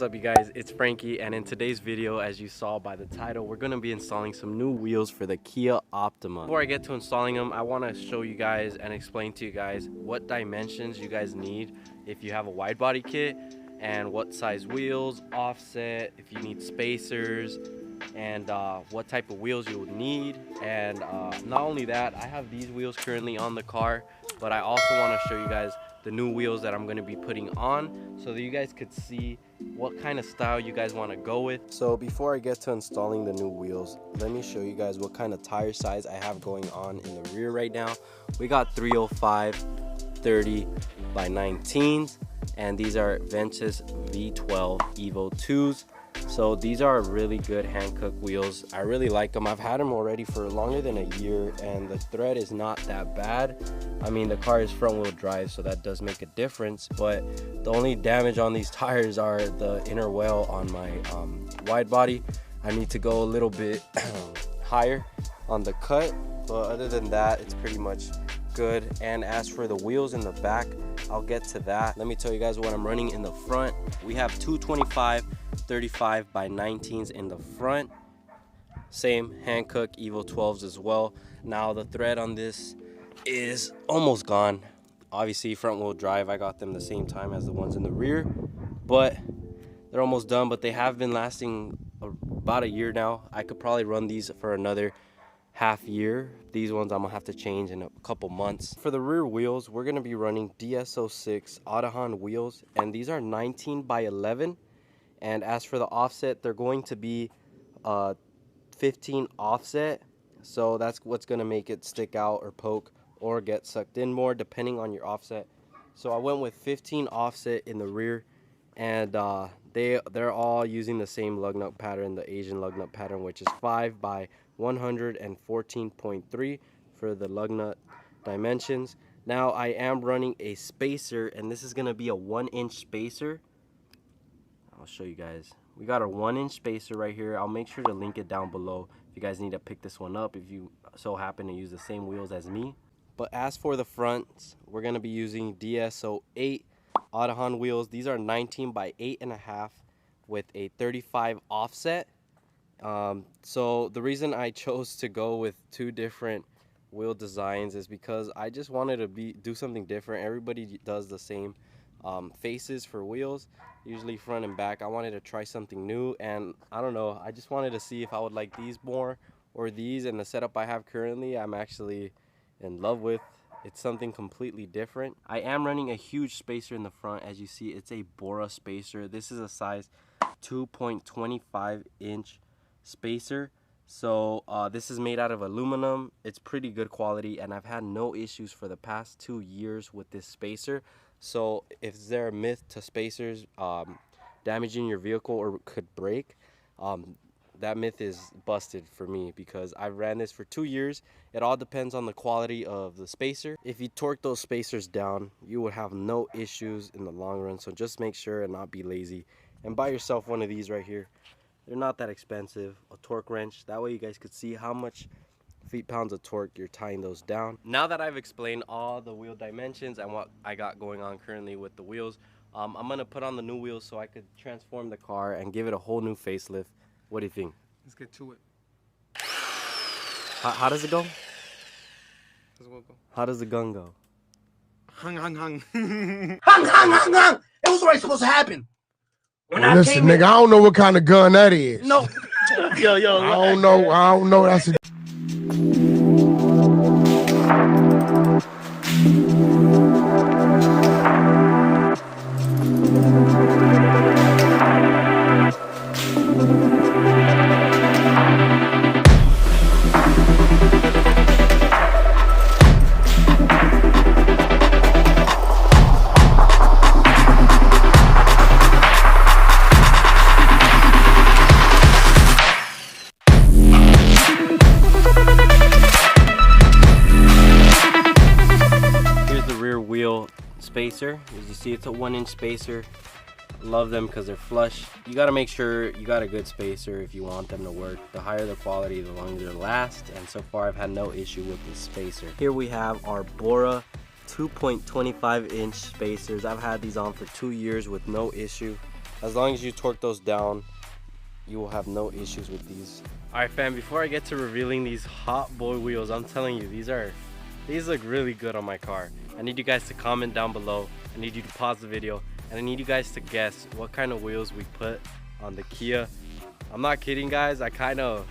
What's up, you guys? It's Frankie, and in today's video, as you saw by the title, we're going to be installing some new wheels for the Kia Optima. Before I get to installing them, I want to show you guys and explain to you guys what dimensions you guys need if you have a wide body kit, and what size wheels, offset, if you need spacers, and what type of wheels you would need. And not only that, I have these wheels currently on the car, but I also want to show you guys the new wheels that I'm going to be putting on so that you guys could see what kind of style you guys want to go with. So before I get to installing the new wheels, let me show you guys what kind of tire size I have going on in the rear right now. We got 305 30 by 19s, and these are Ventus V12 Evo 2s. So these are really good Hankook wheels. I really like them. I've had them already for longer than a year, and the tread is not that bad. I mean, the car is front wheel drive, so that does make a difference, but the only damage on these tires are the inner wheel on my wide body. I need to go a little bit higher on the cut, but other than that, it's pretty much good. And as for the wheels in the back, I'll get to that. Let me tell you guys what I'm running in the front. We have 225 35 by 19s in the front, same Hankook Evo 12s as well. Now the thread on this is almost gone. Obviously front wheel drive, I got them the same time as the ones in the rear, but they're almost done. But they have been lasting about a year now. I could probably run these for another half year. These ones I'm gonna have to change in a couple months. For the rear wheels, we're gonna be running DS06 Aodhan wheels, and these are 19 by 11. And as for the offset, they're going to be 15 offset, so that's what's going to make it stick out or poke or get sucked in more depending on your offset. So I went with 15 offset in the rear, and they're all using the same lug nut pattern, the Asian lug nut pattern, which is 5 by 114.3 for the lug nut dimensions. Now I am running a spacer, and this is going to be a 1-inch spacer. I'll show you guys. We got a 1-inch spacer right here. I'll make sure to link it down below if you guys need to pick this one up if you so happen to use the same wheels as me. But as for the fronts, we're going to be using DS08 Aodhan wheels. These are 19 by 8.5 with a 35 offset. So the reason I chose to go with two different wheel designs is because I just wanted to do something different. Everybody does the same faces for wheels, usually front and back. I wanted to try something new, and I don't know, I just wanted to see if I would like these more or these. And the setup I have currently, I'm actually in love with. It's something completely different. I am running a huge spacer in the front. As you see, it's a Bora spacer. This is a size 2.25 inch spacer. So this is made out of aluminum. It's pretty good quality, and I've had no issues for the past 2 years with this spacer. So if there a myth to spacers damaging your vehicle or could break, that myth is busted for me, because I've ran this for 2 years. It all depends on the quality of the spacer. If you torque those spacers down, you would have no issues in the long run. So just make sure and not be lazy and buy yourself one of these right here. They're not that expensive. A torque wrench, that way you guys could see how much feet-pounds of torque you're tying those down. Now that I've explained all the wheel dimensions and what I got going on currently with the wheels, I'm gonna put on the new wheels so I could transform the car and give it a whole new facelift. What do you think? Let's get to it. How does it go? Go. How does the gun go? Hung. Hung. It was already supposed to happen. Well, listen, nigga, I don't know what kind of gun that is. No. yo. I don't know. That's a spacer. As you see, it's a 1-inch spacer. Love them because they're flush. You got to make sure you got a good spacer if you want them to work. The higher the quality, the longer they last, and so far I've had no issue with this spacer. Here we have our Bora 2.25 inch spacers. I've had these on for 2 years with no issue. As long as you torque those down, you will have no issues with these. All right, fam, before I get to revealing these hot boy wheels, I'm telling you, these look really good on my car. I need you guys to comment down below. I need you to pause the video, and I need you guys to guess what kind of wheels we put on the Kia. I'm not kidding, guys. I'm kind of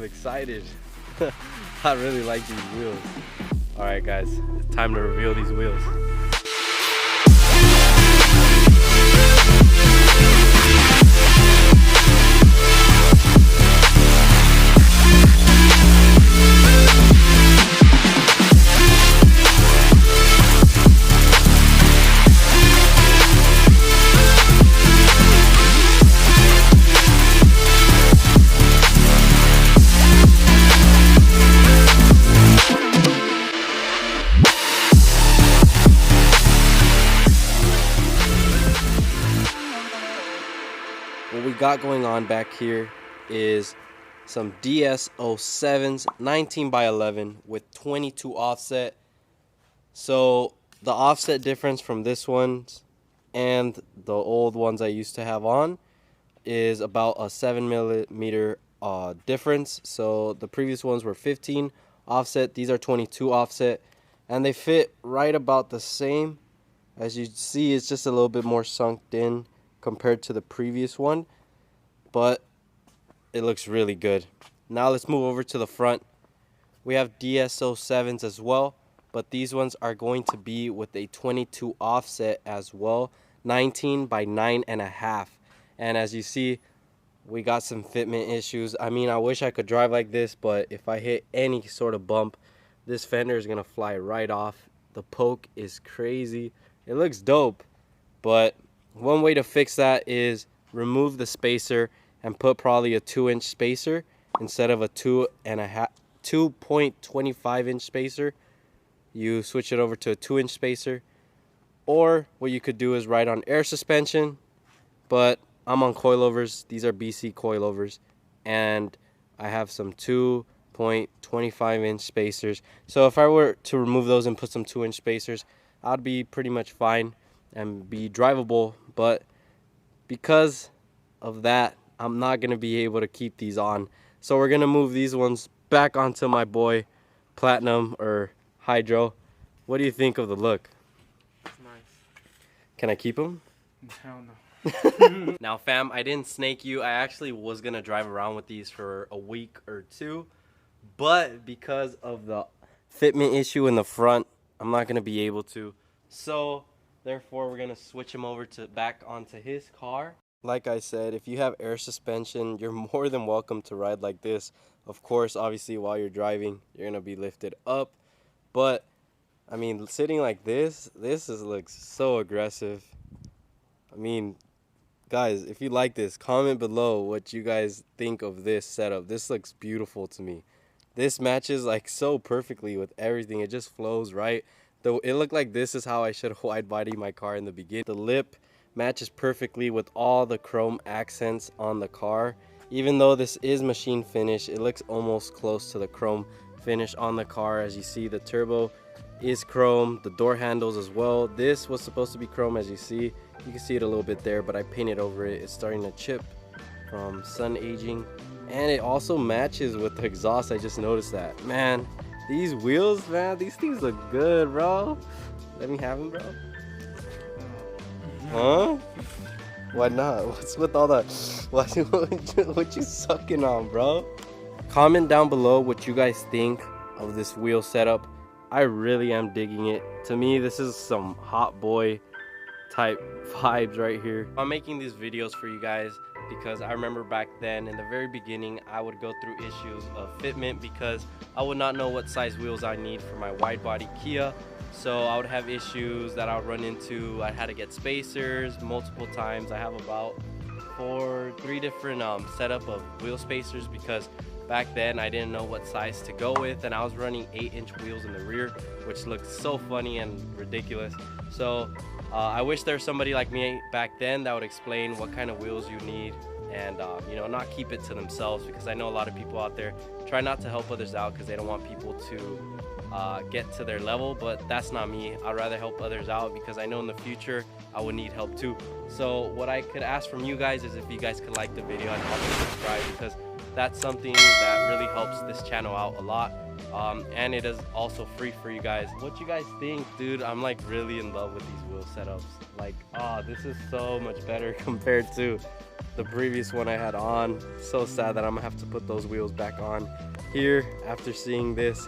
excited. I really like these wheels. All right, guys, it's time to reveal these wheels. What we got going on back here is some DS07s, 19x11 with 22 offset. So the offset difference from this ones and the old ones I used to have on is about a 7mm difference. So the previous ones were 15 offset, these are 22 offset, and they fit right about the same. As you see, it's just a little bit more sunk in compared to the previous one, but it looks really good. Now let's move over to the front. We have DS07s as well, but these ones are going to be with a 22 offset as well, 19 by 9.5. And as you see, we got some fitment issues. I mean, I wish I could drive like this, but if I hit any sort of bump, this fender is gonna fly right off. The poke is crazy. It looks dope, but one way to fix that is remove the spacer and put probably a 2-inch spacer instead of a 2.25-inch spacer. You switch it over to a 2-inch spacer, or what you could do is ride on air suspension, but I'm on coilovers. These are BC coilovers, and I have some 2.25-inch spacers. So if I were to remove those and put some 2-inch spacers, I'd be pretty much fine and be drivable, but because of that, I'm not gonna be able to keep these on. So we're gonna move these ones back onto my boy Platinum or Hydro. What do you think of the look? It's nice. Can I keep them? Hell no. Now, fam, I didn't snake you. I actually was gonna drive around with these for a week or two, but because of the fitment issue in the front, I'm not gonna be able to. So therefore, we're gonna switch him over to back onto his car. Like I said, if you have air suspension, you're more than welcome to ride like this. Of course, obviously, while you're driving, you're gonna be lifted up. But I mean, sitting like this looks so aggressive. I mean, guys, if you like this, comment below what you guys think of this setup. This looks beautiful to me. This matches like so perfectly with everything. It just flows right. Though it looked like this is how I should wide body my car in the beginning. The lip matches perfectly with all the chrome accents on the car. Even though this is machine finish, it looks almost close to the chrome finish on the car. As you see, the turbo is chrome, the door handles as well. This was supposed to be chrome, as you see. You can see it a little bit there, but I painted over it. It's starting to chip from sun aging, and it also matches with the exhaust. I just noticed that. Man, these wheels, man, these things look good, bro. Let me have them, bro. Huh? Why not? What's with all that? What you sucking on, bro? Comment down below what you guys think of this wheel setup. I really am digging it. To me, this is some hot boy type vibes right here. I'm making these videos for you guys because I remember back then in the very beginning, I would go through issues of fitment because I would not know what size wheels I need for my wide body Kia. So I would have issues that I would run into. I had to get spacers multiple times. I have about 3 different setup of wheel spacers because back then I didn't know what size to go with, and I was running 8-inch wheels in the rear, which looked so funny and ridiculous. So I wish there was somebody like me back then that would explain what kind of wheels you need and you know, not keep it to themselves, because I know a lot of people out there try not to help others out because they don't want people to get to their level, but that's not me. I'd rather help others out because I know in the future I would need help too. So what I could ask from you guys is if you guys could like the video and also subscribe, because that's something that really helps this channel out a lot. And it is also free for you guys. What you guys think? Dude, I'm like really in love with these wheel setups. Like, this is so much better compared to the previous one I had on. So sad that I'm gonna have to put those wheels back on here after seeing this.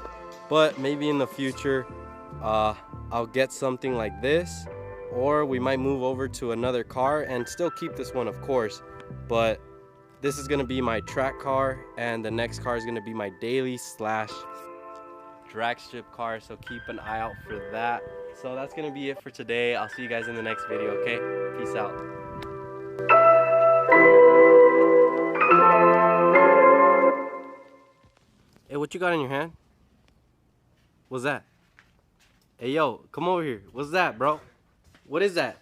But maybe in the future I'll get something like this, or we might move over to another car and still keep this one, of course, but this is gonna be my track car, and the next car is gonna be my daily / drag strip car, so keep an eye out for that. So that's gonna be it for today. I'll see you guys in the next video, okay? Peace out. Hey, what you got in your hand? What's that? Hey, yo, come over here. What's that, bro? What is that?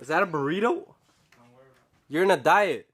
Is that a burrito? You're in a diet.